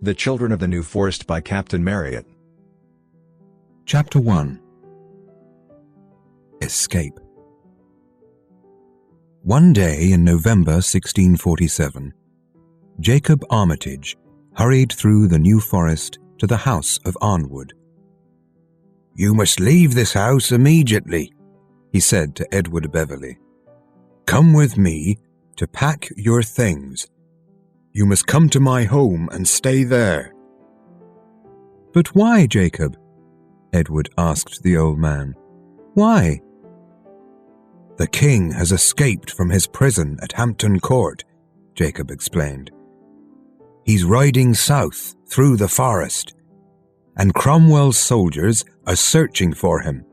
The Children of the New Forest by Captain Marriott. Chapter 1. Escape. One day in November 1647, Jacob Armitage hurried through the New Forest to the house of Arnwood. "You must leave this house immediately," he said to Edward Beverly. "Come with me to pack your things. You must come to my home and stay there." "But why, Jacob?" Edward asked the old man. "Why?" "The king has escaped from his prison at Hampton Court," Jacob explained. "He's riding south through the forest, and Cromwell's soldiers are searching for him.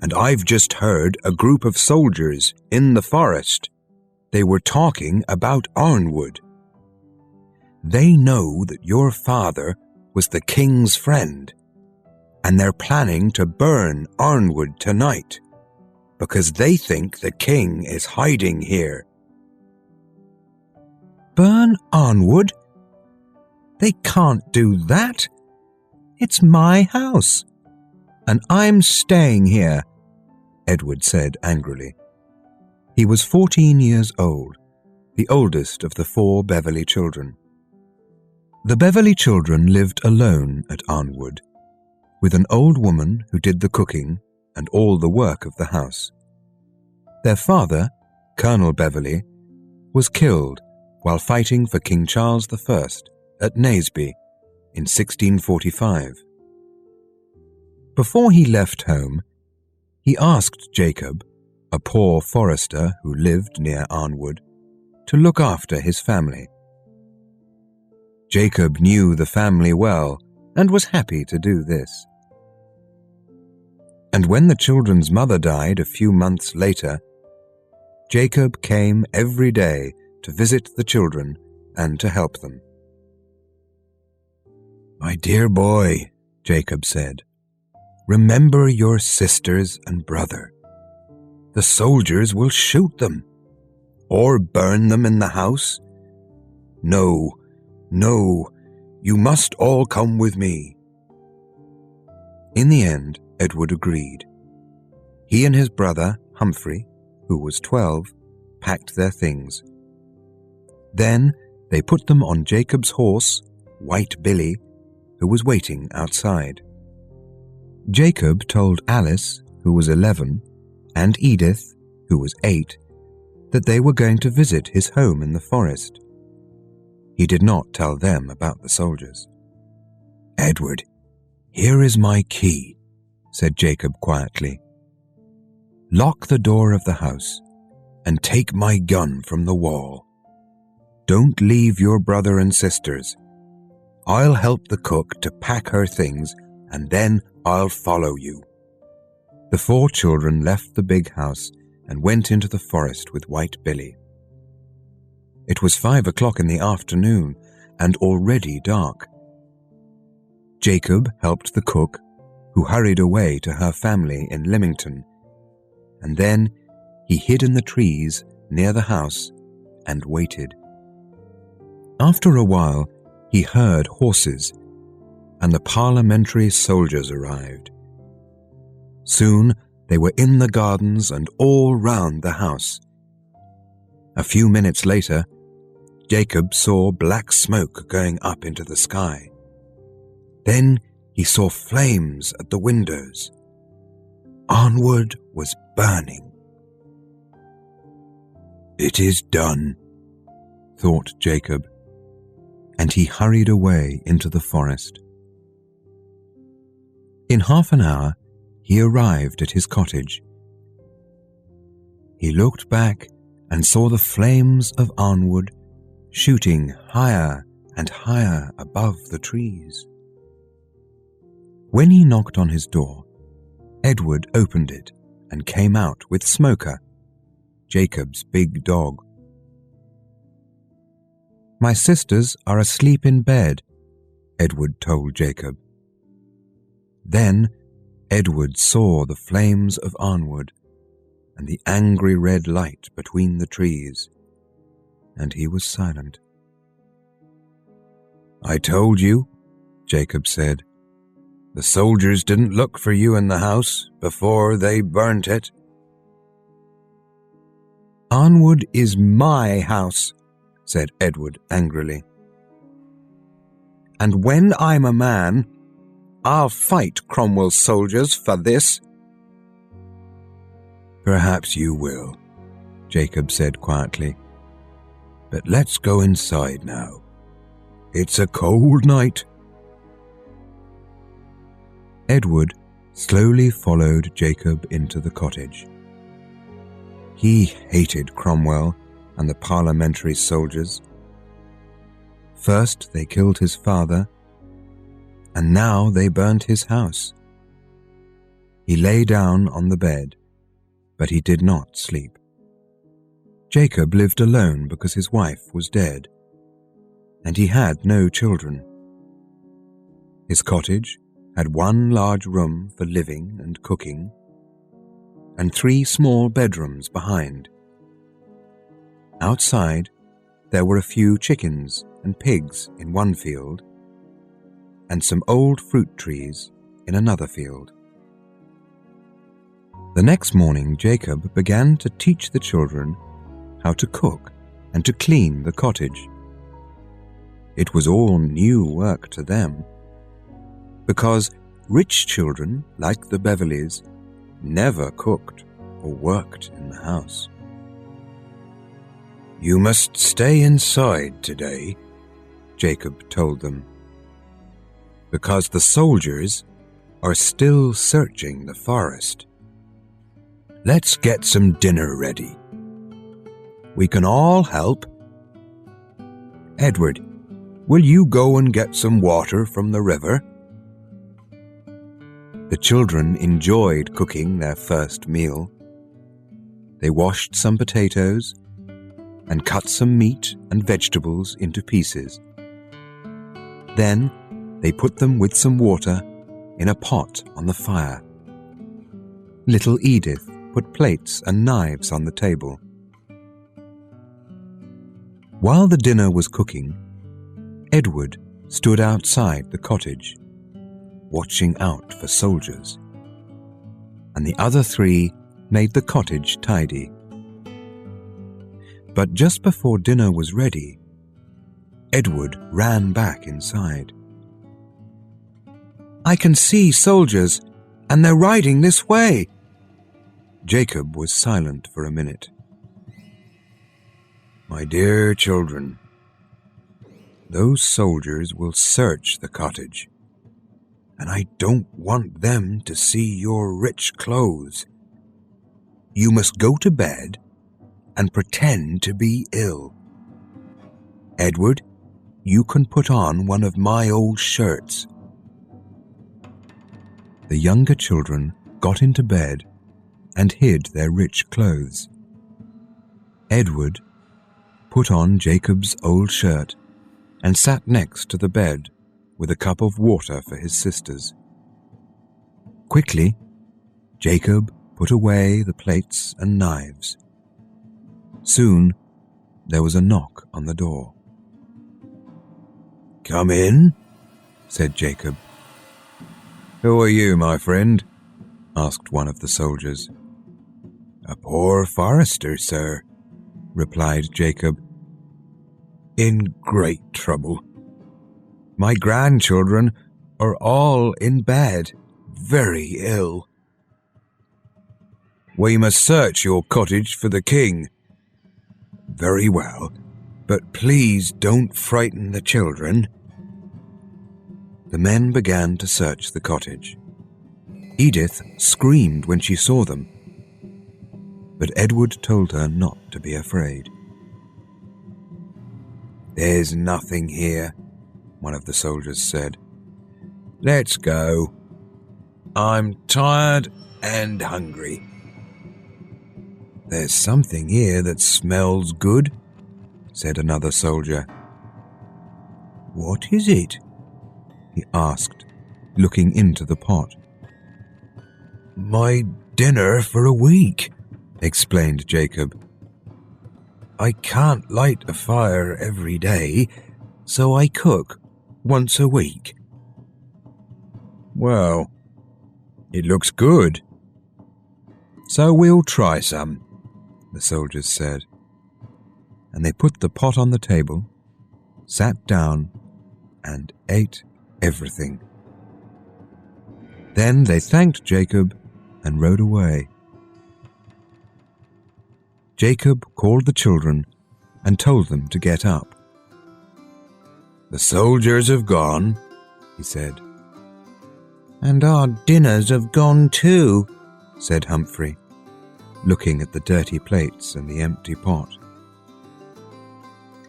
And I've just heard a group of soldiers in the forest. They were talking about Arnwood. They know that your father was the king's friend, and they're planning to burn Arnwood tonight, because they think the king is hiding here." "Burn Arnwood? They can't do that. It's my house, and I'm staying here," Edward said angrily. He was 14 years old, the oldest of the 4 Beverly children. The Beverly children lived alone at Arnwood, with an old woman who did the cooking and all the work of the house. Their father, Colonel Beverly, was killed while fighting for King Charles I at Naseby in 1645. Before he left home, he asked Jacob, a poor forester who lived near Arnwood, to look after his family. Jacob knew the family well and was happy to do this. And when the children's mother died a few months later, Jacob came every day to visit the children and to help them. "My dear boy," Jacob said, "remember your sisters and brother. The soldiers will shoot them, or burn them in the house. No, you must all come with me." In the end, Edward agreed. He and his brother, Humphrey, who was 12, packed their things. Then they put them on Jacob's horse, White Billy, who was waiting outside. Jacob told Alice, who was 11, and Edith, who was 8, that they were going to visit his home in the forest. He did not tell them about the soldiers. "Edward, here is my key," said Jacob quietly. "Lock the door of the house and take my gun from the wall. Don't leave your brother and sisters. I'll help the cook to pack her things, and then I'll follow you." The 4 children left the big house and went into the forest with White Billy. It was 5 o'clock in the afternoon and already dark. Jacob helped the cook, who hurried away to her family in Lymington, and then he hid in the trees near the house and waited. After a while, he heard horses, and the parliamentary soldiers arrived. Soon they were in the gardens and all round the house. A few minutes later, Jacob saw black smoke going up into the sky. Then he saw flames at the windows. Arnwood was burning. "It is done," thought Jacob, and he hurried away into the forest. In half an hour, he arrived at his cottage. He looked back and saw the flames of Arnwood shooting higher and higher above the trees. When he knocked on his door, Edward opened it and came out with Smoker, Jacob's big dog. "My sisters are asleep in bed," Edward told Jacob. Then Edward saw the flames of Arnwood and the angry red light between the trees, and he was silent. "I told you," Jacob said. "The soldiers didn't look for you in the house before they burnt it." "Arnwood is my house," said Edward angrily. "And when I'm a man, I'll fight Cromwell's soldiers for this." "Perhaps you will," Jacob said quietly. "But let's go inside now. It's a cold night." Edward slowly followed Jacob into the cottage. He hated Cromwell and the parliamentary soldiers. First they killed his father, and now they burnt his house. He lay down on the bed, but he did not sleep. Jacob lived alone because his wife was dead, and he had no children. His cottage had one large room for living and cooking, and 3 small bedrooms behind. Outside, there were a few chickens and pigs in one field, and some old fruit trees in another field. The next morning, Jacob began to teach the children how to cook and to clean the cottage. It was all new work to them, because rich children, like the Beverleys, never cooked or worked in the house. "You must stay inside today," Jacob told them, "because the soldiers are still searching the forest. Let's get some dinner ready. We can all help. Edward, will you go and get some water from the river?" The children enjoyed cooking their first meal. They washed some potatoes and cut some meat and vegetables into pieces. Then they put them with some water in a pot on the fire. Little Edith put plates and knives on the table. While the dinner was cooking, Edward stood outside the cottage, watching out for soldiers, and the other 3 made the cottage tidy. But just before dinner was ready, Edward ran back inside. "I can see soldiers, and they're riding this way." Jacob was silent for a minute. "My dear children, those soldiers will search the cottage, and I don't want them to see your rich clothes. You must go to bed and pretend to be ill. Edward, you can put on one of my old shirts." The younger children got into bed and hid their rich clothes. Edward put on Jacob's old shirt and sat next to the bed with a cup of water for his sisters. Quickly, Jacob put away the plates and knives. Soon, there was a knock on the door. "Come in," said Jacob. "Who are you, my friend?" asked one of the soldiers. "A poor forester, sir," replied Jacob. "In great trouble. My grandchildren are all in bed, very ill." "We must search your cottage for the king." "Very well, but please don't frighten the children." The men began to search the cottage. Edith screamed when she saw them, but Edward told her not to be afraid. "There's nothing here," one of the soldiers said. "Let's go. I'm tired and hungry." "There's something here that smells good," said another soldier. "What is it?" he asked, looking into the pot. "My dinner for a week," explained Jacob. "I can't light a fire every day, so I cook once a week." "Well, it looks good, so we'll try some," the soldiers said. And they put the pot on the table, sat down, and ate everything. Then they thanked Jacob and rode away. Jacob called the children and told them to get up. "The soldiers have gone," he said. "And our dinners have gone too," said Humphrey, looking at the dirty plates and the empty pot.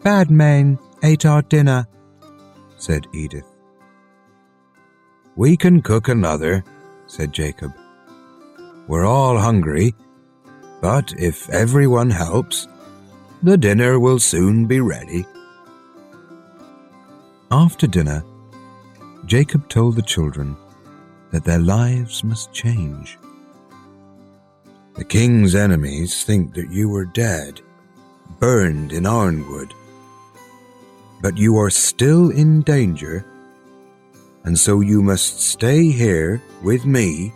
"Bad men ate our dinner," said Edith. "We can cook another," said Jacob. "We're all hungry, but if everyone helps, the dinner will soon be ready." After dinner, Jacob told the children that their lives must change. "The king's enemies think that you were dead, burned in ironwood. But you are still in danger, and so you must stay here with me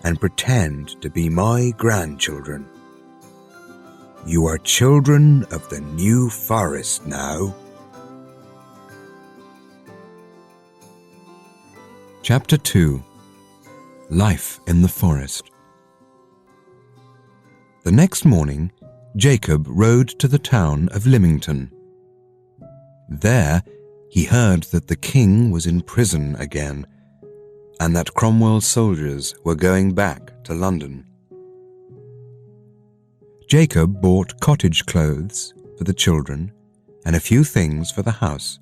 and pretend to be my grandchildren. You are children of the new forest now." Chapter 2. Life in the Forest. The next morning, Jacob rode to the town of Lymington. There, he heard that the king was in prison again, and that Cromwell's soldiers were going back to London. Jacob bought cottage clothes for the children and a few things for the house.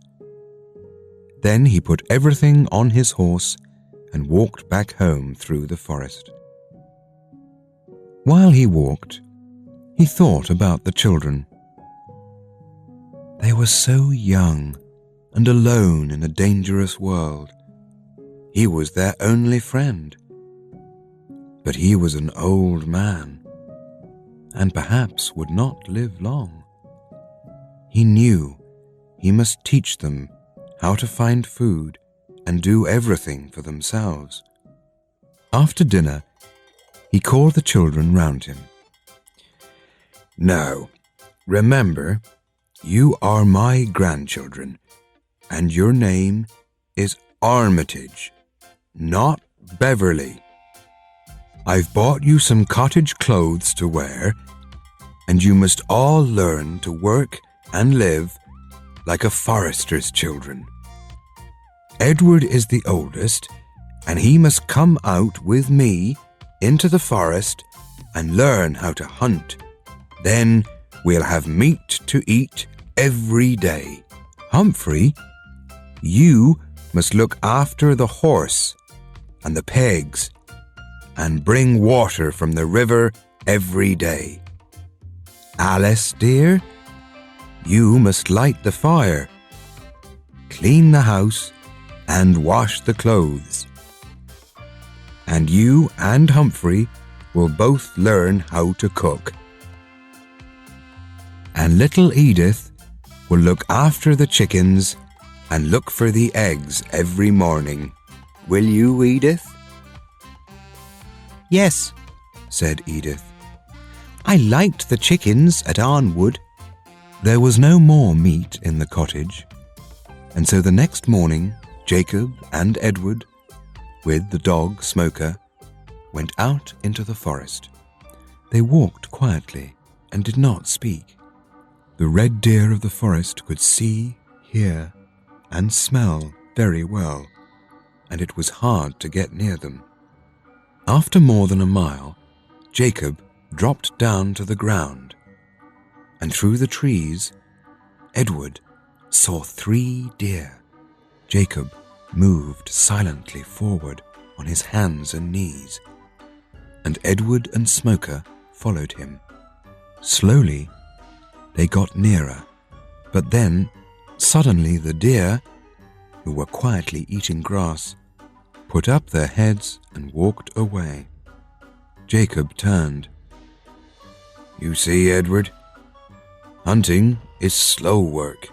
Then he put everything on his horse and walked back home through the forest. While he walked, he thought about the children. They were so young and alone in a dangerous world. He was their only friend. But he was an old man, and perhaps would not live long. He knew he must teach them how to find food and do everything for themselves. After dinner, he called the children round him. "Now, remember, you are my grandchildren, and your name is Armitage, not Beverly. I've bought you some cottage clothes to wear, and you must all learn to work and live like a forester's children. Edward is the oldest, and he must come out with me into the forest and learn how to hunt. Then we'll have meat to eat every day. Humphrey, you must look after the horse and the pigs and bring water from the river every day. Alice, dear, you must light the fire, clean the house, and wash the clothes. And you and Humphrey will both learn how to cook. And little Edith will look after the chickens and look for the eggs every morning. Will you, Edith?" "Yes," said Edith. "I liked the chickens at Arnwood." There was no more meat in the cottage, and so the next morning Jacob and Edward, with the dog Smoker, went out into the forest. They walked quietly and did not speak. The red deer of the forest could see, hear, and smell very well, and it was hard to get near them. After more than a mile, Jacob dropped down to the ground, and through the trees, Edward saw 3 deer. Jacob moved silently forward on his hands and knees, and Edward and Smoker followed him. Slowly, they got nearer, but then, suddenly the deer, who were quietly eating grass, put up their heads and walked away. Jacob turned. "You see, Edward, hunting is slow work.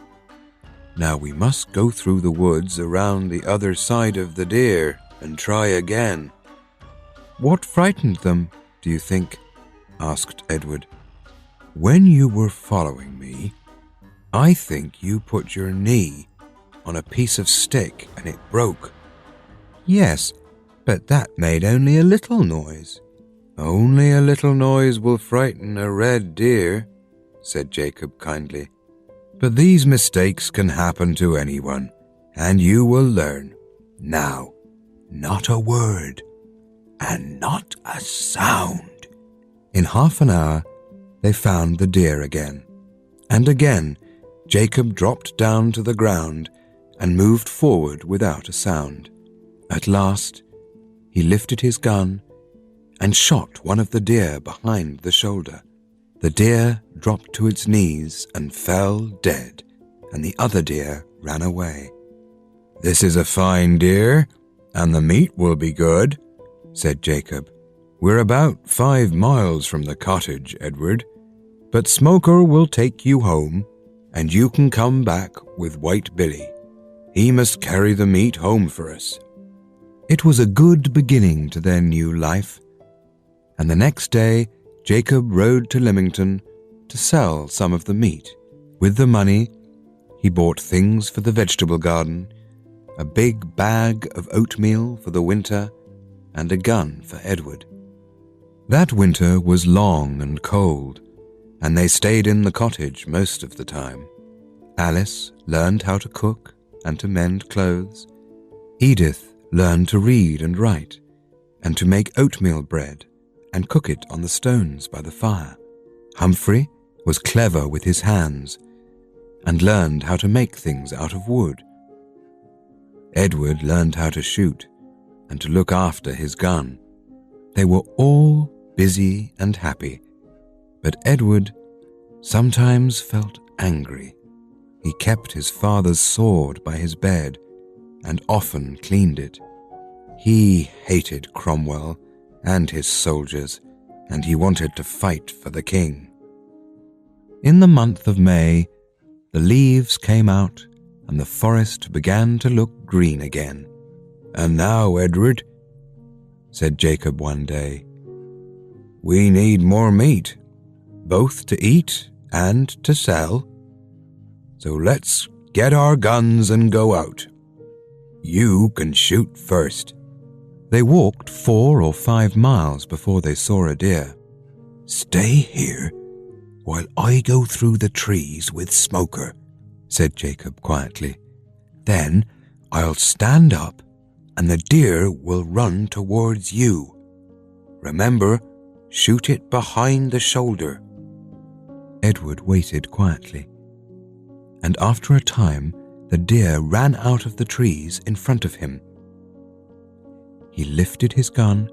Now we must go through the woods around the other side of the deer and try again." "What frightened them, do you think?" asked Edward. "When you were following me, I think you put your knee on a piece of stick and it broke." "Yes, but that made only a little noise." "Only a little noise will frighten a red deer," said Jacob kindly. "But these mistakes can happen to anyone, and you will learn. Now, not a word, and not a sound." In half an hour, they found the deer again, and again Jacob dropped down to the ground and moved forward without a sound. At last, he lifted his gun and shot one of the deer behind the shoulder. The deer dropped to its knees and fell dead, and the other deer ran away. "This is a fine deer, and the meat will be good," said Jacob. "We're about 5 miles from the cottage, Edward, but Smoker will take you home, and you can come back with White Billy. He must carry the meat home for us." It was a good beginning to their new life, and the next day Jacob rode to Lymington to sell some of the meat. With the money, he bought things for the vegetable garden, a big bag of oatmeal for the winter, and a gun for Edward. That winter was long and cold, and they stayed in the cottage most of the time. Alice learned how to cook and to mend clothes. Edith learned to read and write, and to make oatmeal bread and cook it on the stones by the fire. Humphrey was clever with his hands and learned how to make things out of wood. Edward learned how to shoot and to look after his gun. They were all busy and happy, but Edward sometimes felt angry. He kept his father's sword by his bed and often cleaned it. He hated Cromwell and his soldiers, and he wanted to fight for the king. In the month of May, the leaves came out and the forest began to look green again. "And now, Edward," said Jacob one day, "we need more meat, both to eat and to sell. So let's get our guns and go out. You can shoot first." They walked 4 or 5 miles before they saw a deer. "Stay here while I go through the trees with Smoker," said Jacob quietly. "Then I'll stand up and the deer will run towards you. Remember, shoot it behind the shoulder." Edward waited quietly, and after a time the deer ran out of the trees in front of him. He lifted his gun,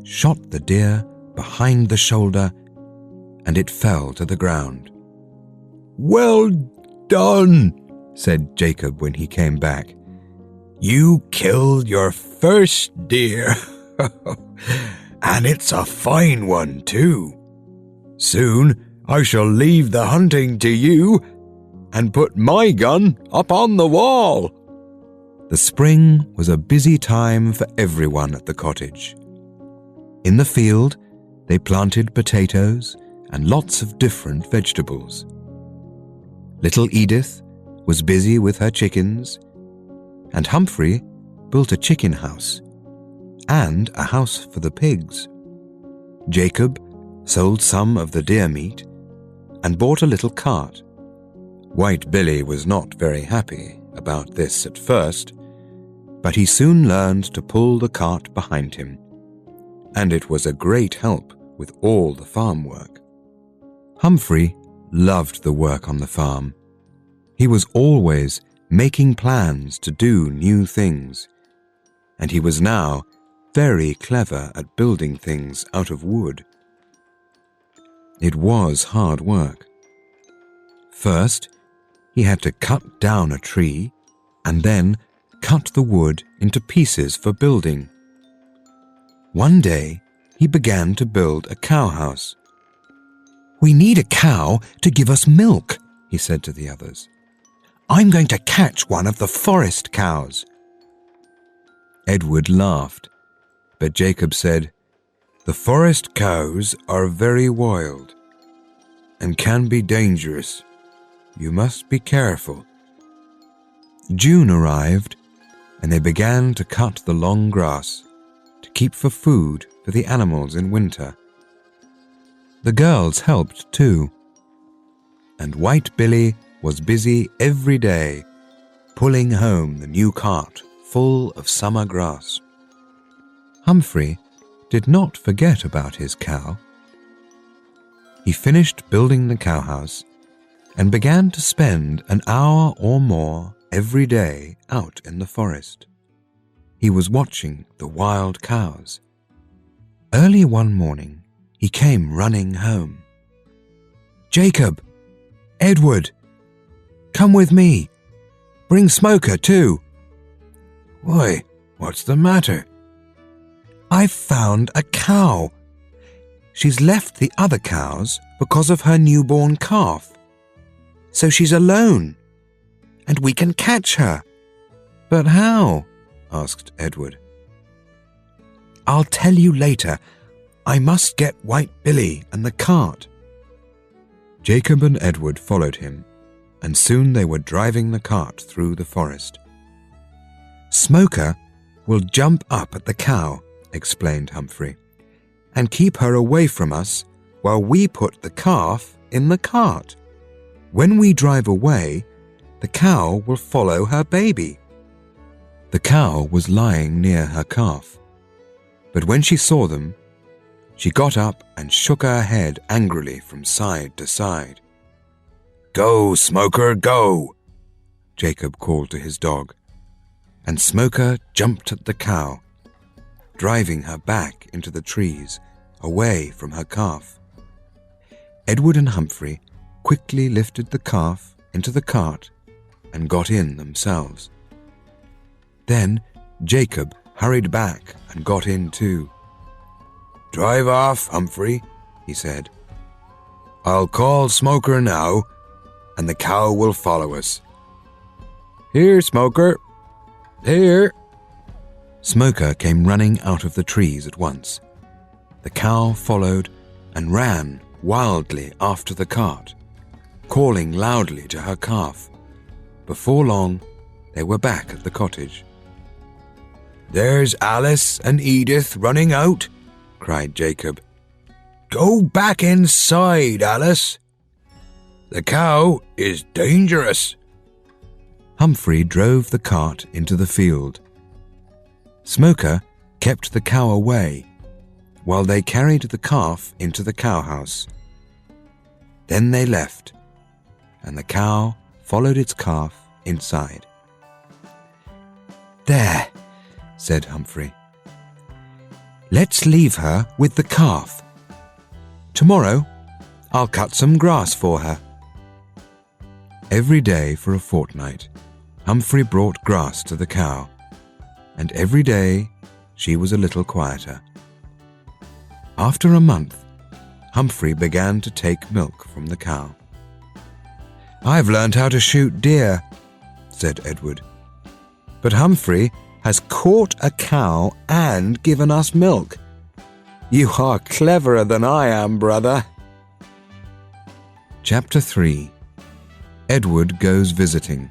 shot the deer behind the shoulder, and it fell to the ground. "Well done," said Jacob when he came back. "You killed your first deer, and it's a fine one too. Soon I shall leave the hunting to you and put my gun up on the wall." The spring was a busy time for everyone at the cottage. In the field, they planted potatoes and lots of different vegetables. Little Edith was busy with her chickens, and Humphrey built a chicken house and a house for the pigs. Jacob sold some of the deer meat and bought a little cart. White Billy was not very happy about this at first, but he soon learned to pull the cart behind him, and it was a great help with all the farm work. Humphrey loved the work on the farm. He was always making plans to do new things, and he was now very clever at building things out of wood. It was hard work. First, he had to cut down a tree and then cut the wood into pieces for building. One day, he began to build a cow house. "We need a cow to give us milk," he said to the others. I'm going to catch one of the forest cows." Edward laughed, but Jacob said, "The forest cows are very wild and can be dangerous. You must be careful." June arrived, and they began to cut the long grass to keep for food for the animals in winter. The girls helped too, and White Billy was busy every day pulling home the new cart full of summer grass. Humphrey did not forget about his cow. He finished building the cowhouse and began to spend an hour or more every day out in the forest. He was watching the wild cows. Early one morning, he came running home. "Jacob! Edward! Come with me! Bring Smoker too!" "Why, what's the matter?" "I've found a cow. She's left the other cows because of her newborn calf. So she's alone, and we can catch her." "But how?" asked Edward. "I'll tell you later. I must get White Billy and the cart." Jacob and Edward followed him, and soon they were driving the cart through the forest. "Smoker will jump up at the cow," explained Humphrey, "and keep her away from us while we put the calf in the cart. When we drive away, the cow will follow her baby." The cow was lying near her calf, but when she saw them, she got up and shook her head angrily from side to side. "Go, Smoker, go!" Jacob called to his dog, and Smoker jumped at the cow, driving her back into the trees, away from her calf. Edward and Humphrey quickly lifted the calf into the cart and got in themselves. Then Jacob hurried back and got in too. "Drive off, Humphrey," he said. "I'll call Smoker now, and the cow will follow us. Here, Smoker, here." Smoker came running out of the trees at once. The cow followed and ran wildly after the cart, calling loudly to her calf. Before long, they were back at the cottage. "There's Alice and Edith running out," cried Jacob. "Go back inside, Alice. The cow is dangerous." Humphrey drove the cart into the field. Smoker kept the cow away while they carried the calf into the cowhouse. Then they left, and the cow followed its calf inside. "There," said Humphrey. "Let's leave her with the calf. Tomorrow, I'll cut some grass for her." Every day for a fortnight, Humphrey brought grass to the cow, and every day she was a little quieter. After a month, Humphrey began to take milk from the cow. "I've learned how to shoot deer," said Edward. "But Humphrey has caught a cow and given us milk. You are cleverer than I am, brother." Chapter 3. Edward Goes Visiting.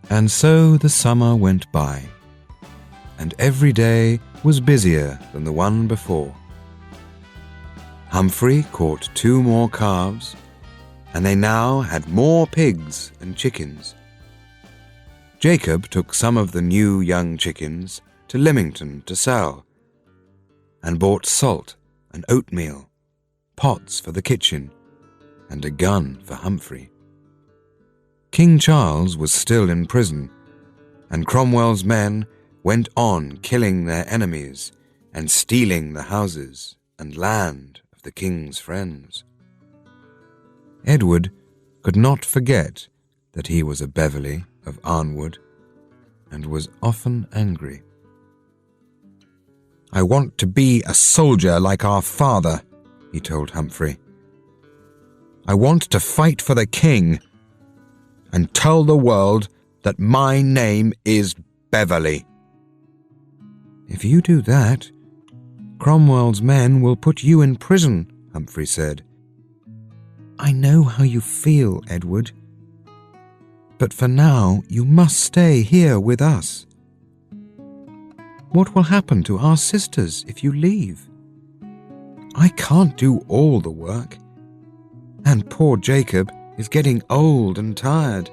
And so the summer went by, and every day was busier than the one before. Humphrey caught 2 more calves, and they now had more pigs and chickens. Jacob took some of the new young chickens to Lymington to sell, and bought salt and oatmeal, pots for the kitchen, and a gun for Humphrey. King Charles was still in prison, and Cromwell's men went on killing their enemies and stealing the houses and land of the king's friends. Edward could not forget that he was a Beverley of Arnwood, and was often angry. "I want to be a soldier like our father," he told Humphrey. "I want to fight for the king. and tell the world that my name is Beverly." "If you do that, Cromwell's men will put you in prison," Humphrey said. "I know how you feel, Edward. But for now, you must stay here with us. What will happen to our sisters if you leave? I can't do all the work, and poor Jacob is getting old and tired."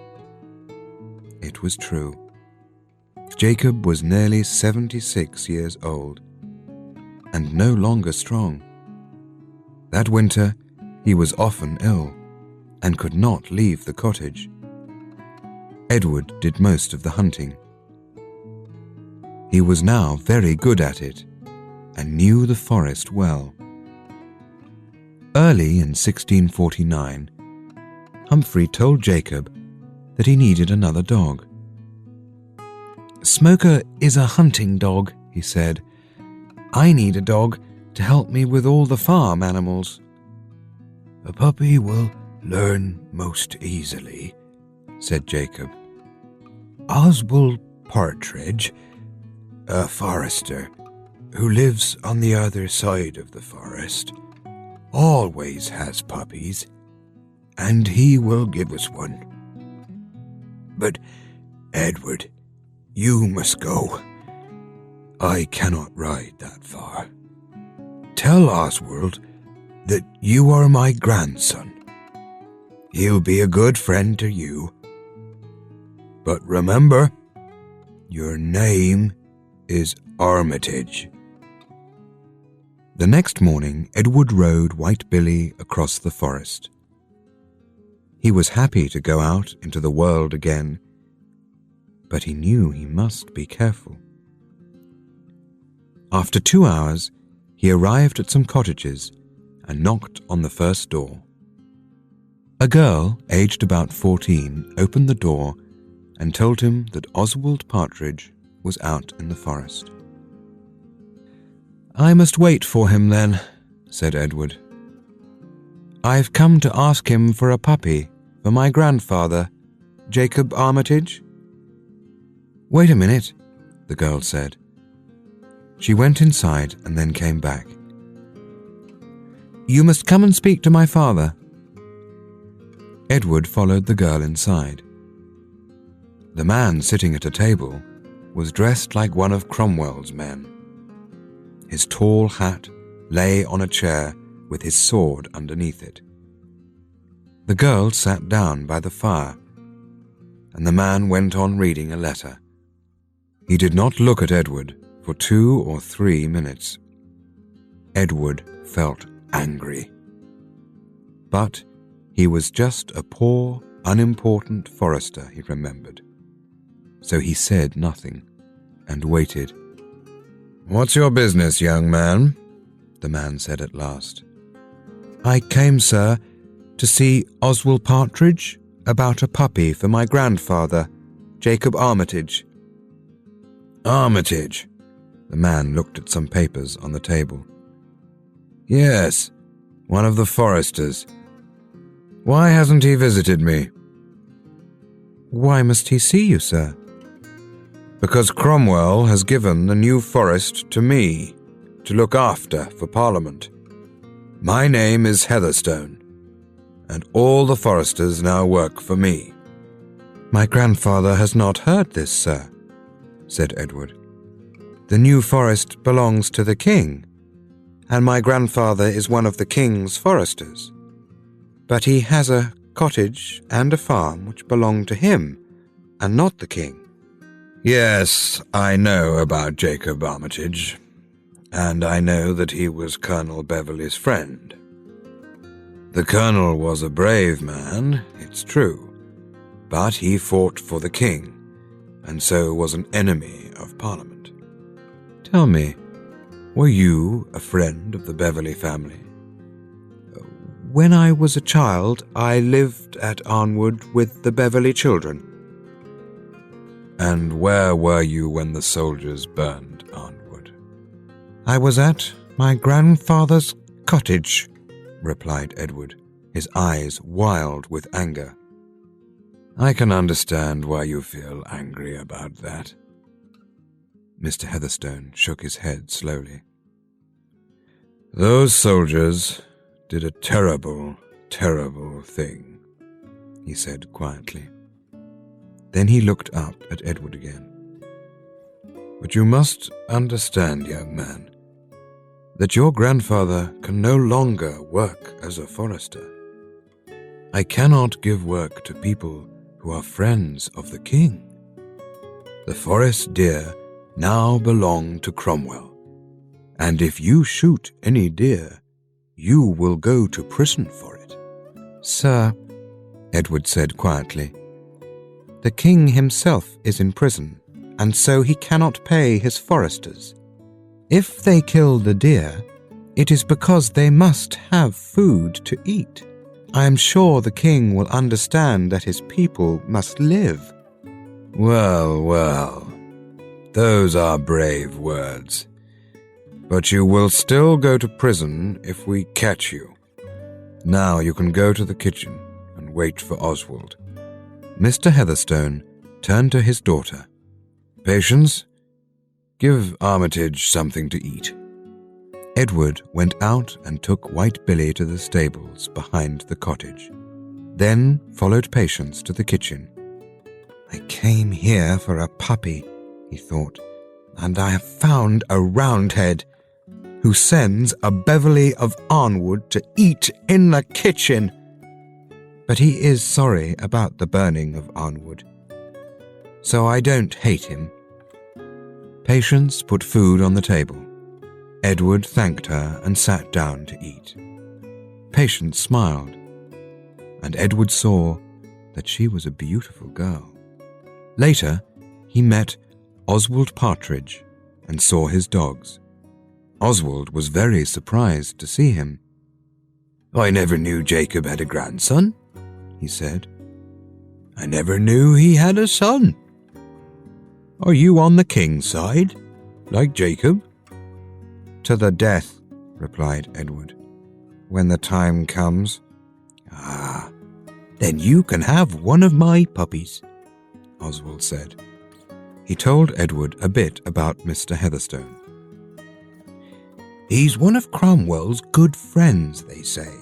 It was true. Jacob was nearly 76 years old, and no longer strong. That winter, he was often ill, and could not leave the cottage. Edward did most of the hunting. He was now very good at it, and knew the forest well. Early in 1649, Humphrey told Jacob that he needed another dog. "Smoker is a hunting dog," he said. "I need a dog to help me with all the farm animals." "A puppy will learn most easily," said Jacob. "Oswald Partridge, a forester who lives on the other side of the forest, always has puppies, and he will give us one. But, Edward, you must go. I cannot ride that far. Tell Oswald that you are my grandson. He'll be a good friend to you. But remember, your name is Armitage." The next morning, Edward rode White Billy across the forest. He was happy to go out into the world again, but he knew he must be careful. After 2 hours, he arrived at some cottages and knocked on the first door. A girl, aged about 14, opened the door and told him that Oswald Partridge was out in the forest. "I must wait for him then," said Edward. "I've come to ask him for a puppy for my grandfather, Jacob Armitage." "Wait a minute," the girl said. She went inside and then came back. "You must come and speak to my father." Edward followed the girl inside. The man sitting at a table was dressed like one of Cromwell's men. His tall hat lay on a chair with his sword underneath it. The girl sat down by the fire, and the man went on reading a letter. He did not look at Edward for 2 or 3 minutes. Edward felt angry. But he was just a poor, unimportant forester, he remembered. So he said nothing and waited. "What's your business, young man?" the man said at last. "I came, sir, to see Oswald Partridge about a puppy for my grandfather, Jacob Armitage." "Armitage?" The man looked at some papers on the table. "Yes, one of the foresters. Why hasn't he visited me?" "Why must he see you, sir?" "Because Cromwell has given the New Forest to me to look after for Parliament. My name is Heatherstone, and all the foresters now work for me." "My grandfather has not heard this, sir," said Edward. "The New Forest belongs to the king, and my grandfather is one of the king's foresters. But he has a cottage and a farm which belong to him, and not the king." "Yes, I know about Jacob Armitage, and I know that he was Colonel Beverley's friend. The colonel was a brave man, it's true, but he fought for the king, and so was an enemy of Parliament. Tell me, were you a friend of the Beverley family?" "When I was a child, I lived at Arnwood with the Beverley children." "And where were you when the soldiers burned Arnwood?" "I was at my grandfather's cottage," replied Edward, his eyes wild with anger. I can understand why you feel angry about that. Mr. Heatherstone shook his head slowly. Those soldiers did a terrible, terrible thing, he said quietly. Then he looked up at Edward again. But you must understand, young man, that your grandfather can no longer work as a forester. I cannot give work to people who are friends of the king. The forest deer now belong to Cromwell, and if you shoot any deer, you will go to prison for it. Sir, Edward said quietly, the king himself is in prison, and so he cannot pay his foresters. If they kill the deer, it is because they must have food to eat. I am sure the king will understand that his people must live. Well, well, those are brave words. But you will still go to prison if we catch you. Now you can go to the kitchen and wait for Oswald. Mr. Heatherstone turned to his daughter. Patience, give Armitage something to eat. Edward went out and took White Billy to the stables behind the cottage, then followed Patience to the kitchen. I came here for a puppy, he thought, and I have found a Roundhead who sends a Beverly of Arnwood to eat in the kitchen. But he is sorry about the burning of Arnwood, so I don't hate him. Patience put food on the table. Edward thanked her and sat down to eat. Patience smiled, and Edward saw that she was a beautiful girl. Later, he met Oswald Partridge and saw his dogs. Oswald was very surprised to see him. I never knew Jacob had a grandson, he said. I never knew he had a son. Are you on the king's side, like Jacob? To the death, replied Edward, when the time comes. Ah, then you can have one of my puppies, Oswald said. He told Edward a bit about Mr. Heatherstone. He's one of Cromwell's good friends, they say.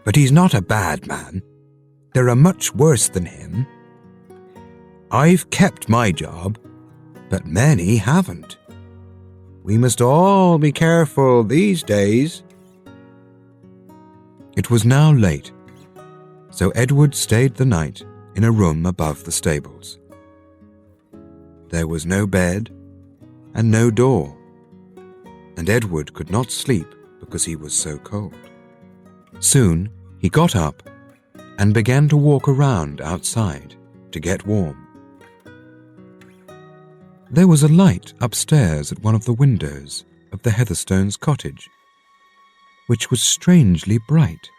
But he's not a bad man. There are much worse than him. I've kept my job, but many haven't. We must all be careful these days. It was now late, so Edward stayed the night in a room above the stables. There was no bed and no door, and Edward could not sleep because he was so cold. Soon he got up and began to walk around outside to get warm. There was a light upstairs at one of the windows of the Heatherstones' cottage, which was strangely bright.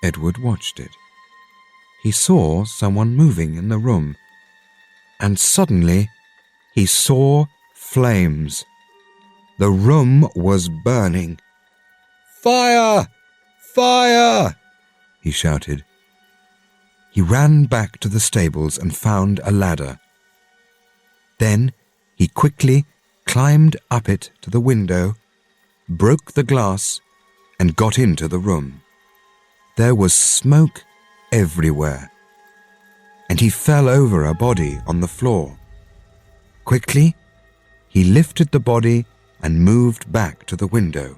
Edward watched it. He saw someone moving in the room, and suddenly he saw flames. The room was burning. Fire! Fire! He shouted. He ran back to the stables and found a ladder. Then he quickly climbed up it to the window, broke the glass, and got into the room. There was smoke everywhere, and he fell over a body on the floor. Quickly, he lifted the body and moved back to the window.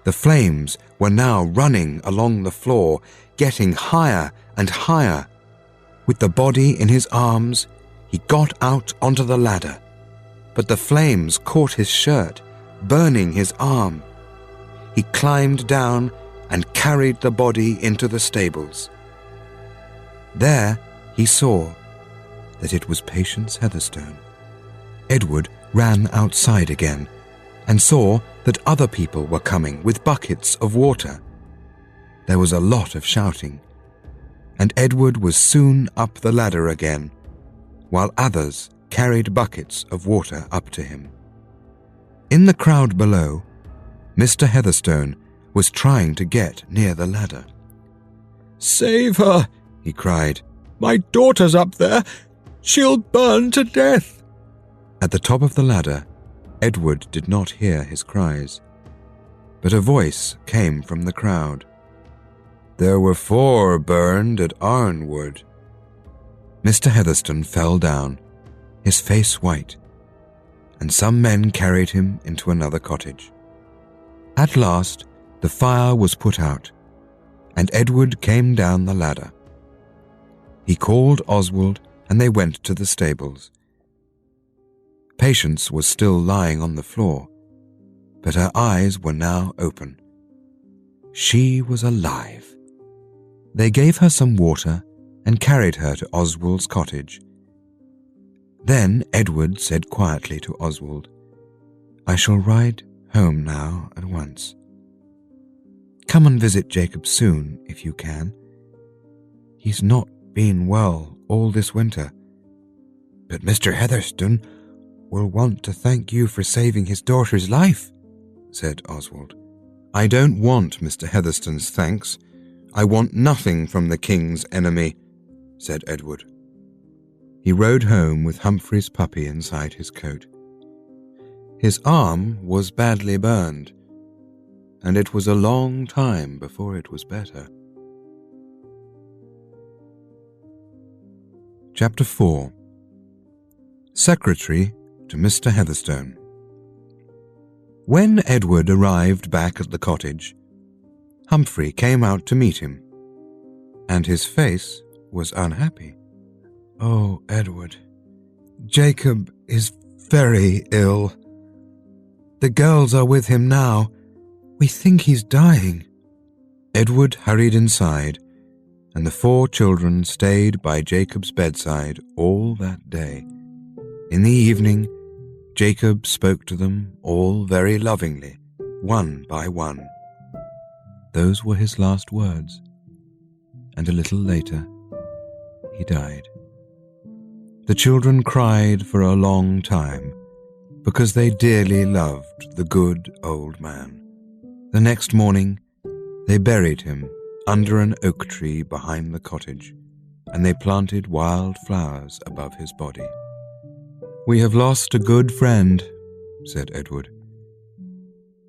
The flames were now running along the floor, getting higher and higher. With the body in his arms, he got out onto the ladder, but the flames caught his shirt, burning his arm. He climbed down and carried the body into the stables. There he saw that it was Patience Heatherstone. Edward ran outside again and saw that other people were coming with buckets of water. There was a lot of shouting, and Edward was soon up the ladder again, while others carried buckets of water up to him. In the crowd below, Mr. Heatherstone was trying to get near the ladder. Save her! he cried. "My daughter's up there! She'll burn to death!" At the top of the ladder, Edward did not hear his cries, but a voice came from the crowd. "There were 4 burned at Arnwood." Mr. Heatherstone fell down, his face white, and some men carried him into another cottage. At last, the fire was put out, and Edward came down the ladder. He called Oswald, and they went to the stables. Patience was still lying on the floor, but her eyes were now open. She was alive. They gave her some water and carried her to Oswald's cottage. Then Edward said quietly to Oswald, "I shall ride home now at once. Come and visit Jacob soon, if you can. He's not been well all this winter. But Mr. Heatherstone will want to thank you for saving his daughter's life," said Oswald. "I don't want Mr. Heatherstone's thanks. I want nothing from the king's enemy," said Edward. He rode home with Humphrey's puppy inside his coat. His arm was badly burned, and it was a long time before it was better. Chapter 4. Secretary to Mr. Heatherstone. When Edward arrived back at the cottage, Humphrey came out to meet him, and his face was unhappy. "Oh, Edward, Jacob is very ill. The girls are with him now. We think he's dying." Edward hurried inside, and the 4 children stayed by Jacob's bedside all that day. In the evening, Jacob spoke to them all very lovingly, one by one. Those were his last words, and a little later, he died. The children cried for a long time, because they dearly loved the good old man. The next morning, they buried him under an oak tree behind the cottage, and they planted wild flowers above his body. "We have lost a good friend," said Edward.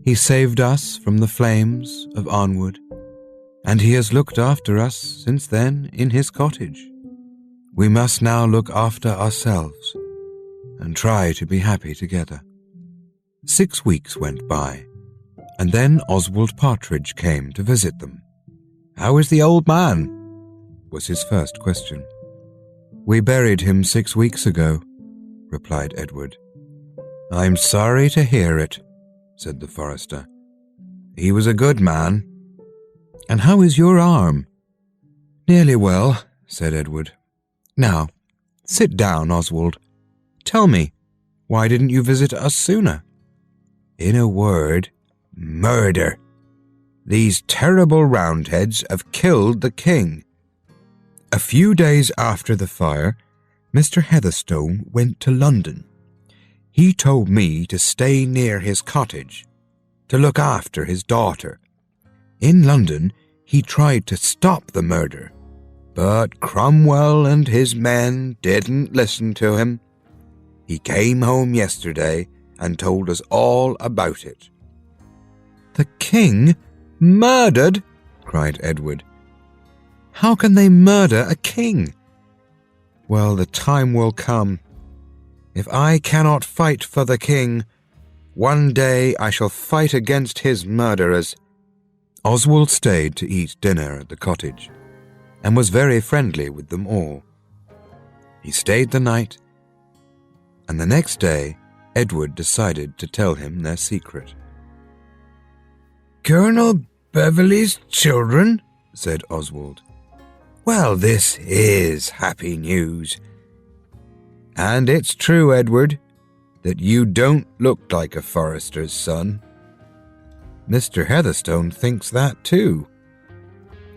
"He saved us from the flames of Arnwood, and he has looked after us since then in his cottage. We must now look after ourselves and try to be happy together." 6 weeks went by, and then Oswald Partridge came to visit them. "How is the old man?" was his first question. "We buried him 6 weeks ago," replied Edward. "I'm sorry to hear it," said the forester. "He was a good man. And how is your arm?" "Nearly well," said Edward. "Now, sit down, Oswald. Tell me, why didn't you visit us sooner?" "In a word, murder. These terrible Roundheads have killed the king." A few days after the fire, Mr. Heatherstone went to London. He told me to stay near his cottage, to look after his daughter. In London, he tried to stop the murder, but Cromwell and his men didn't listen to him. He came home yesterday and told us all about it. "The king murdered?" cried Edward. "How can they murder a king?" "Well, the time will come. If I cannot fight for the king, one day I shall fight against his murderers." Oswald stayed to eat dinner at the cottage, and was very friendly with them all. He stayed the night, and the next day Edward decided to tell him their secret. "Colonel Beverley's children?" said Oswald. "Well, this is happy news. And it's true, Edward, that you don't look like a forester's son. Mr. Heatherstone thinks that too.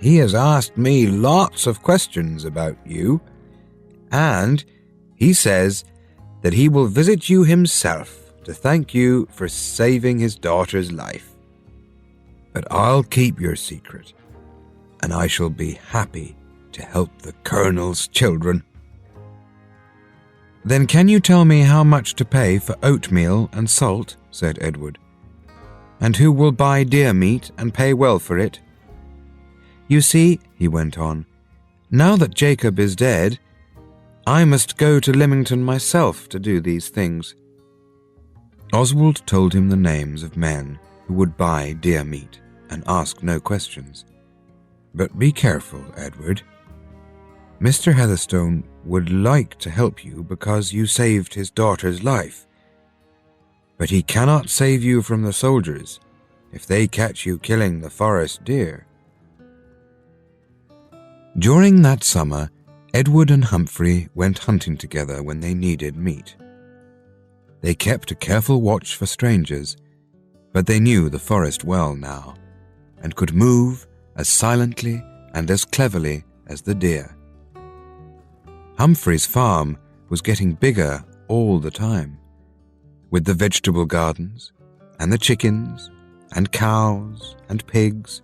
He has asked me lots of questions about you, and he says that he will visit you himself to thank you for saving his daughter's life. But I'll keep your secret, and I shall be happy to help the Colonel's children." "Then can you tell me how much to pay for oatmeal and salt?" said Edward. "And who will buy deer meat and pay well for it? You see," he went on, "now that Jacob is dead, I must go to Lymington myself to do these things." Oswald told him the names of men who would buy deer meat and ask no questions. "But be careful, Edward. Mr. Heatherstone would like to help you because you saved his daughter's life. But he cannot save you from the soldiers if they catch you killing the forest deer." During that summer, Edward and Humphrey went hunting together when they needed meat. They kept a careful watch for strangers, but they knew the forest well now, and could move as silently and as cleverly as the deer. Humphrey's farm was getting bigger all the time, with the vegetable gardens, and the chickens, and cows, and pigs.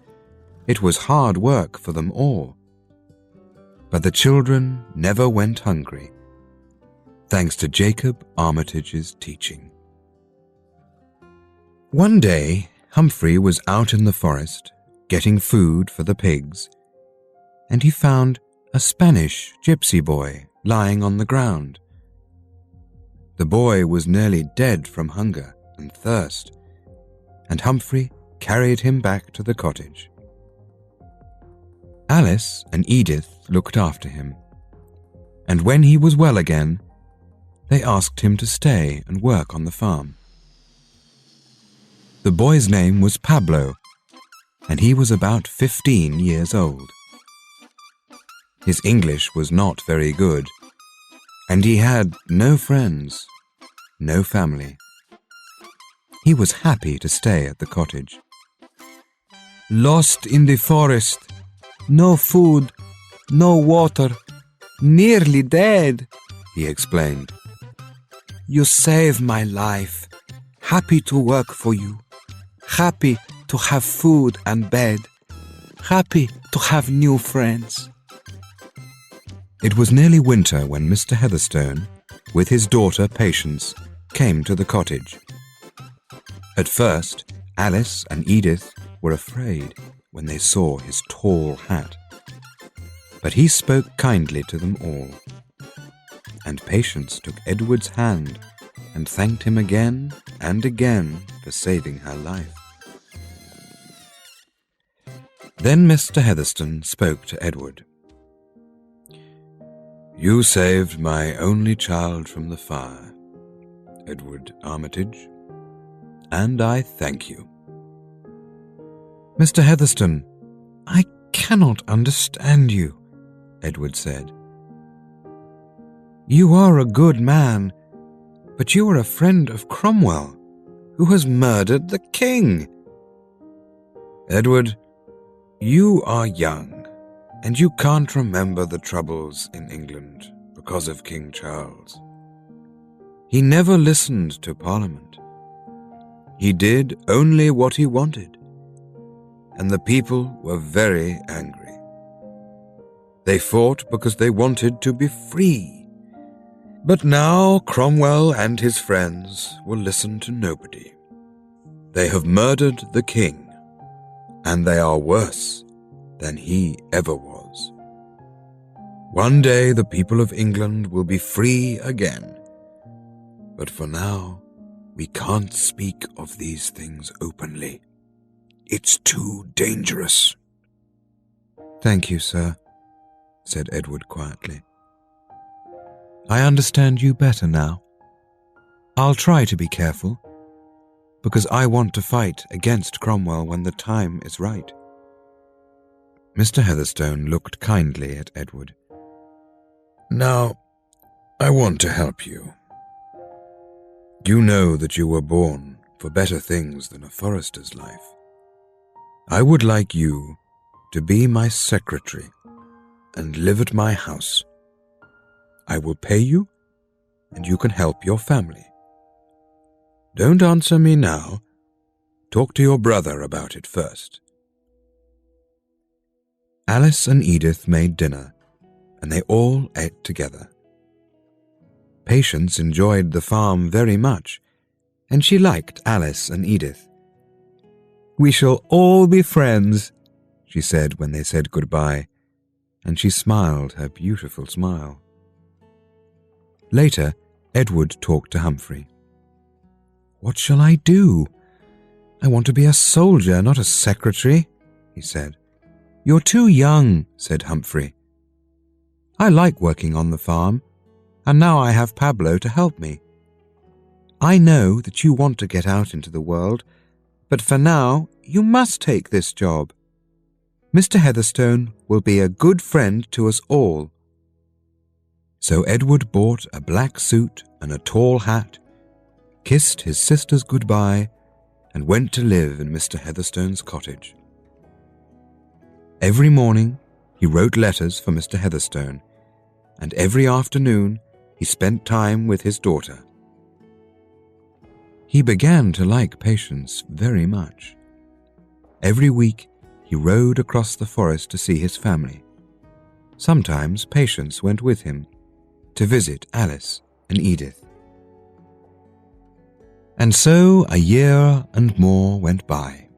It was hard work for them all. But the children never went hungry, thanks to Jacob Armitage's teaching. One day, Humphrey was out in the forest, getting food for the pigs, and he found a Spanish gypsy boy lying on the ground. The boy was nearly dead from hunger and thirst, and Humphrey carried him back to the cottage. Alice and Edith looked after him, and when he was well again, they asked him to stay and work on the farm. The boy's name was Pablo, and he was about 15 years old. His English was not very good, and he had no friends, no family. He was happy to stay at the cottage. "Lost in the forest, no food, no water, nearly dead," he explained. "You saved my life. Happy to work for you. Happy to have food and bed. Happy to have new friends." It was nearly winter when Mr. Heatherstone, with his daughter Patience, came to the cottage. At first, Alice and Edith were afraid when they saw his tall hat. But he spoke kindly to them all, and Patience took Edward's hand and thanked him again and again for saving her life. Then Mr. Heatherstone spoke to Edward. "You saved my only child from the fire, Edward Armitage, and I thank you." "Mr. Heatherstone, I cannot understand you," Edward said. "You are a good man, but you are a friend of Cromwell, who has murdered the king." "Edward, you are young, and you can't remember the troubles in England because of King Charles. He never listened to Parliament. He did only what he wanted, and the people were very angry. They fought because they wanted to be free. But now Cromwell and his friends will listen to nobody. They have murdered the king, and they are worse than he ever was. One day the people of England will be free again, but for now we can't speak of these things openly. It's too dangerous." "Thank you, sir," said Edward quietly. "I understand you better now. I'll try to be careful, because I want to fight against Cromwell when the time is right." Mr. Heatherstone looked kindly at Edward. "Now, I want to help you. You know that you were born for better things than a forester's life. I would like you to be my secretary and live at my house. I will pay you, and you can help your family. Don't answer me now. Talk to your brother about it first." Alice and Edith made dinner and they all ate together. Patience enjoyed the farm very much, and she liked Alice and Edith. "We shall all be friends," she said when they said goodbye, and she smiled her beautiful smile. Later, Edward talked to Humphrey. "What shall I do? I want to be a soldier, not a secretary," he said. "You're too young," said Humphrey. "I like working on the farm, and now I have Pablo to help me. I know that you want to get out into the world, but for now you must take this job. Mr. Heatherstone will be a good friend to us all." So Edward bought a black suit and a tall hat, kissed his sisters goodbye, and went to live in Mr. Heatherstone's cottage. Every morning he wrote letters for Mr. Heatherstone, and every afternoon he spent time with his daughter. He began to like Patience very much. Every week he rode across the forest to see his family. Sometimes Patience went with him to visit Alice and Edith. And so a year and more went by.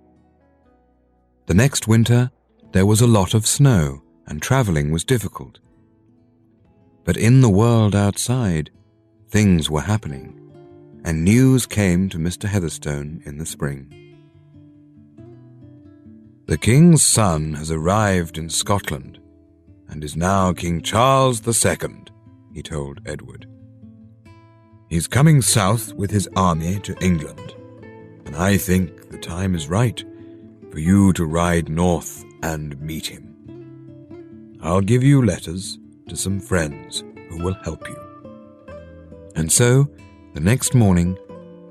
The next winter there was a lot of snow, and travelling was difficult. But in the world outside, things were happening, and news came to Mr. Heatherstone in the spring. "The king's son has arrived in Scotland, and is now King Charles II, he told Edward. "He's coming south with his army to England, and I think the time is right for you to ride north and meet him. I'll give you letters to some friends who will help you." And so, the next morning,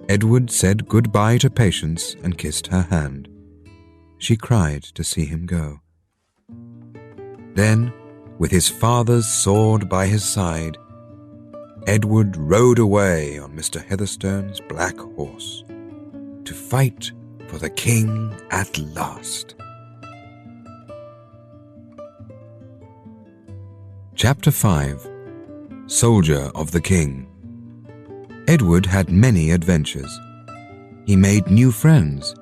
Edward said goodbye to Patience and kissed her hand. She cried to see him go. Then, with his father's sword by his side, Edward rode away on Mr. Heatherstone's black horse to fight for the king at last. Chapter 5. Soldier of the King. Edward had many adventures. He made new friends,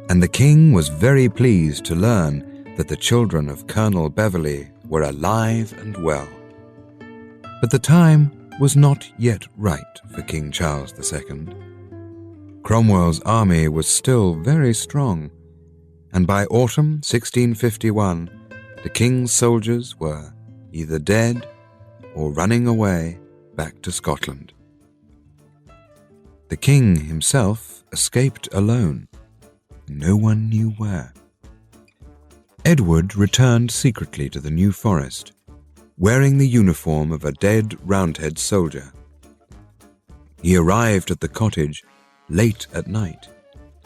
and the king was very pleased to learn that the children of Colonel Beverli were alive and well. But the time was not yet right for King Charles II. Cromwell's army was still very strong, and by autumn 1651 the king's soldiers were either dead or running away back to Scotland. The king himself escaped alone. No one knew where. Edward returned secretly to the New Forest, wearing the uniform of a dead Roundhead soldier. He arrived at the cottage late at night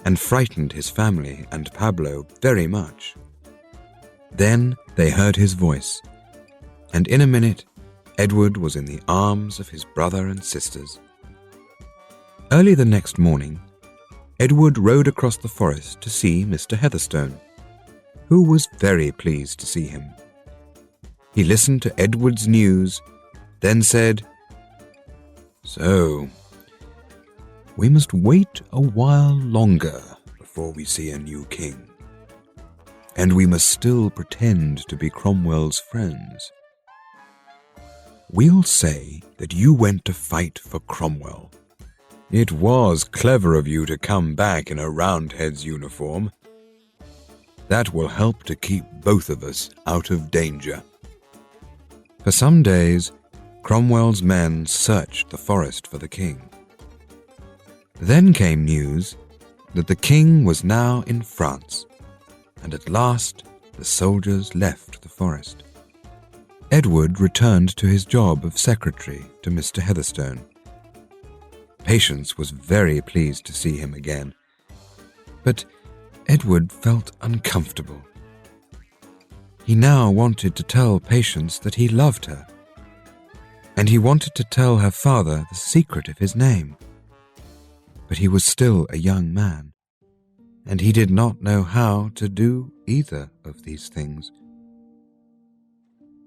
and frightened his family and Pablo very much. Then they heard his voice, and in a minute Edward was in the arms of his brother and sisters. Early the next morning, Edward rode across the forest to see Mr. Heatherstone, who was very pleased to see him. He listened to Edward's news, then said, "So, we must wait a while longer before we see a new king, and we must still pretend to be Cromwell's friends. We'll say that you went to fight for Cromwell. It was clever of you to come back in a Roundhead's uniform. That will help to keep both of us out of danger." For some days, Cromwell's men searched the forest for the king. Then came news that the king was now in France, and at last the soldiers left the forest. Edward returned to his job of secretary to Mr. Heatherstone. Patience was very pleased to see him again, but Edward felt uncomfortable. He now wanted to tell Patience that he loved her, and he wanted to tell her father the secret of his name. But he was still a young man, and he did not know how to do either of these things.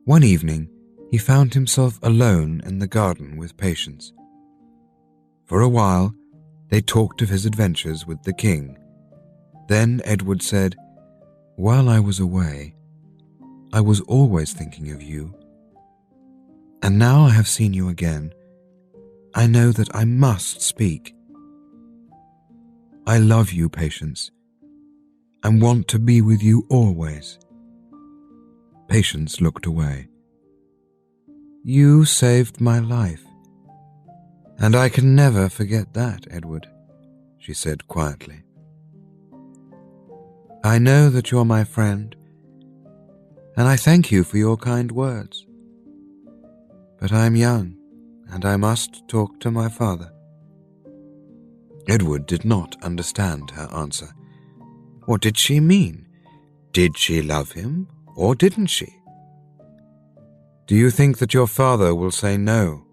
One evening, he found himself alone in the garden with Patience. For a while, they talked of his adventures with the king. Then Edward said, "While I was away, I was always thinking of you. And now I have seen you again, I know that I must speak. I love you, Patience, and want to be with you always." Patience looked away. "You saved my life, and I can never forget that, Edward," she said quietly. "I know that you're my friend, and I thank you for your kind words. But I'm young, and I must talk to my father." Edward did not understand her answer. What did she mean? Did she love him, or didn't she? "Do you think that your father will say no,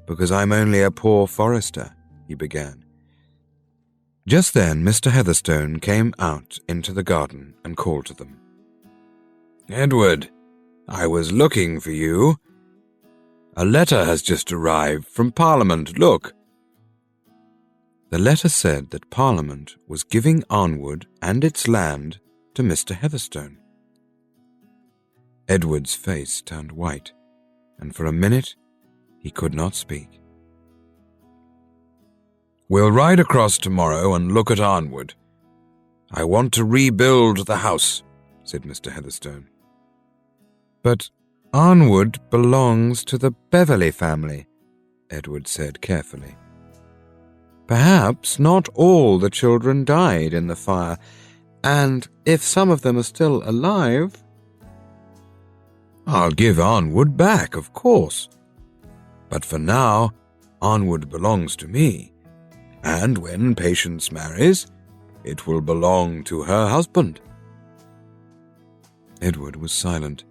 because I'm only a poor forester?" he began. Just then Mr. Heatherstone came out into the garden and called to them. "Edward, I was looking for you. A letter has just arrived from Parliament, look." The letter said that Parliament was giving Arnwood and its land to Mr. Heatherstone. Edward's face turned white, and for a minute he could not speak. "We'll ride across tomorrow and look at Arnwood. I want to rebuild the house," said Mr. Heatherstone. "But Arnwood belongs to the Beverli family," Edward said carefully. "Perhaps not all the children died in the fire, and if some of them are still alive—" "I'll give Arnwood back, of course. But for now, Arnwood belongs to me, and when Patience marries, it will belong to her husband." Edward was silent.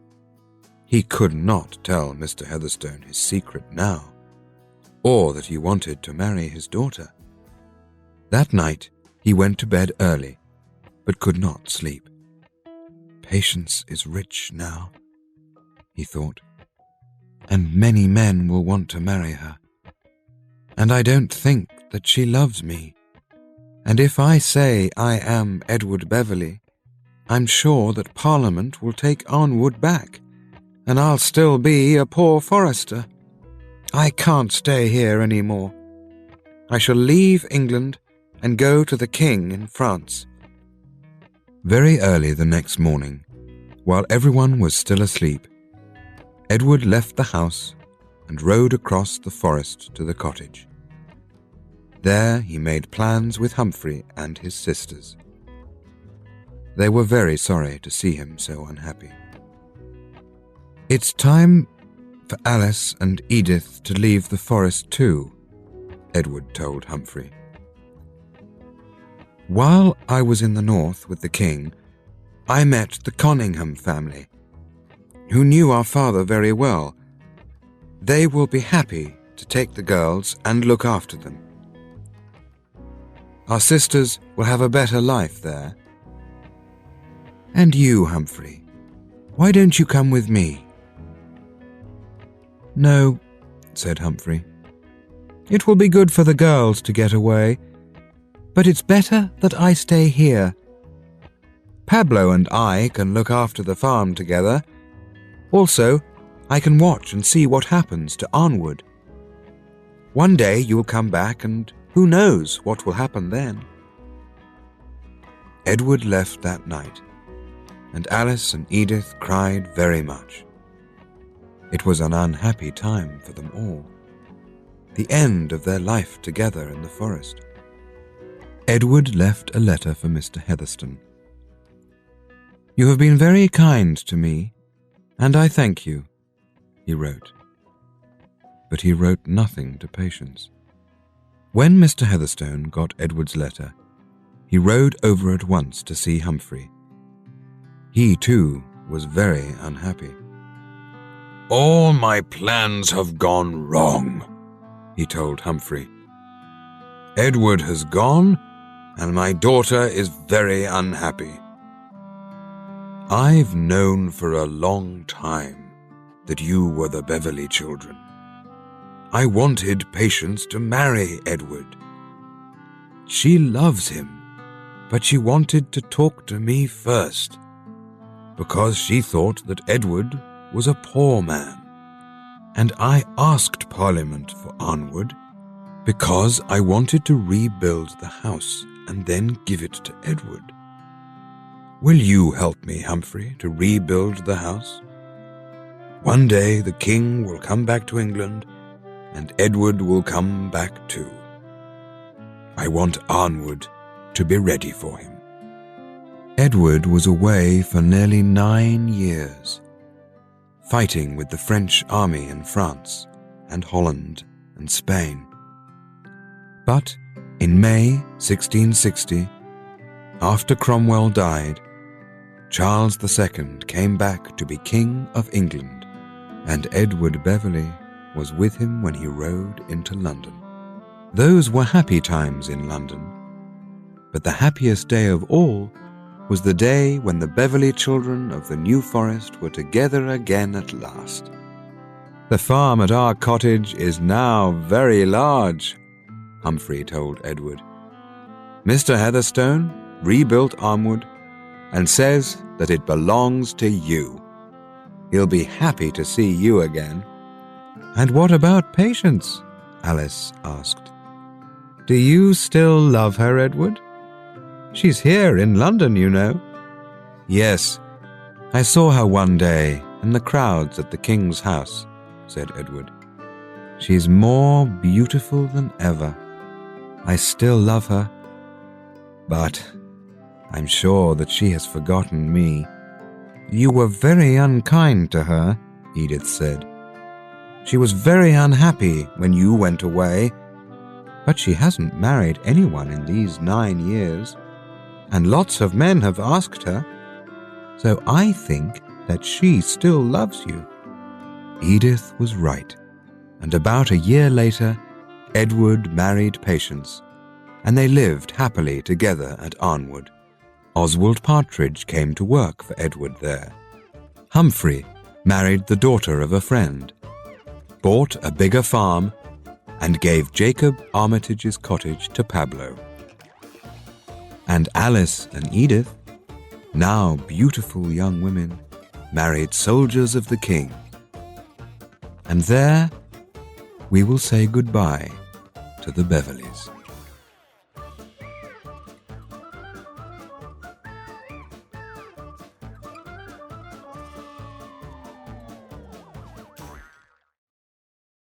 He could not tell Mr. Heatherstone his secret now, or that he wanted to marry his daughter. That night he went to bed early, but could not sleep. "Patience is rich now," he thought, "and many men will want to marry her. And I don't think that she loves me. And if I say I am Edward Beverli, I'm sure that Parliament will take Arnwood back, and I'll still be a poor forester. I can't stay here any more. I shall leave England and go to the king in France." Very early the next morning, while everyone was still asleep, Edward left the house and rode across the forest to the cottage. There he made plans with Humphrey and his sisters. They were very sorry to see him so unhappy. "It's time for Alice and Edith to leave the forest too," Edward told Humphrey. "While I was in the north with the king, I met the Conyngham family, who knew our father very well. They will be happy to take the girls and look after them. Our sisters will have a better life there. And you, Humphrey, why don't you come with me?" "No," said Humphrey. "It will be good for the girls to get away, but it's better that I stay here. Pablo and I can look after the farm together. Also, I can watch and see what happens to Arnwood. One day you'll come back, and who knows what will happen then." Edward left that night, and Alice and Edith cried very much. It was an unhappy time for them all, the end of their life together in the forest. Edward left a letter for Mr. Heatherstone. "You have been very kind to me, and I thank you," he wrote. But he wrote nothing to Patience. When Mr. Heatherstone got Edward's letter, he rode over at once to see Humphrey. He, too, was very unhappy. "All my plans have gone wrong," he told Humphrey. "Edward has gone, and my daughter is very unhappy. I've known for a long time that you were the Beverly children. I wanted Patience to marry Edward. She loves him, but she wanted to talk to me first, because she thought that Edward was a poor man. And I asked Parliament for Arnwood, because I wanted to rebuild the house and then give it to Edward. Will you help me, Humphrey, to rebuild the house? One day the king will come back to England, and Edward will come back too. I want Arnwood to be ready for him. Edward was away for nearly 9 years, fighting with the French army in France and Holland and Spain. But in May 1660, after Cromwell died, Charles II came back to be King of England, and Edward Beverley was with him when he rode into London. Those were happy times in London, but the happiest day of all was the day when the Beverley children of the New Forest were together again at last. "The farm at our cottage is now very large," Humphrey told Edward. "Mr. Heatherstone rebuilt Arnwood and says that it belongs to you. He'll be happy to see you again." "And what about Patience?" Alice asked. "Do you still love her, Edward? She's here in London, you know." "Yes, I saw her one day in the crowds at the King's house," said Edward. "She's more beautiful than ever. I still love her, but I'm sure that she has forgotten me." "You were very unkind to her," Edith said. "She was very unhappy when you went away, but she hasn't married anyone in these 9 years, and lots of men have asked her, so I think that she still loves you." Edith was right, and about a year later, Edward married Patience, and they lived happily together at Arnwood. Oswald Partridge came to work for Edward there. Humphrey married the daughter of a friend, bought a bigger farm, and gave Jacob Armitage's cottage to Pablo. And Alice and Edith, now beautiful young women, married soldiers of the king. And there we will say goodbye to the Beverleys.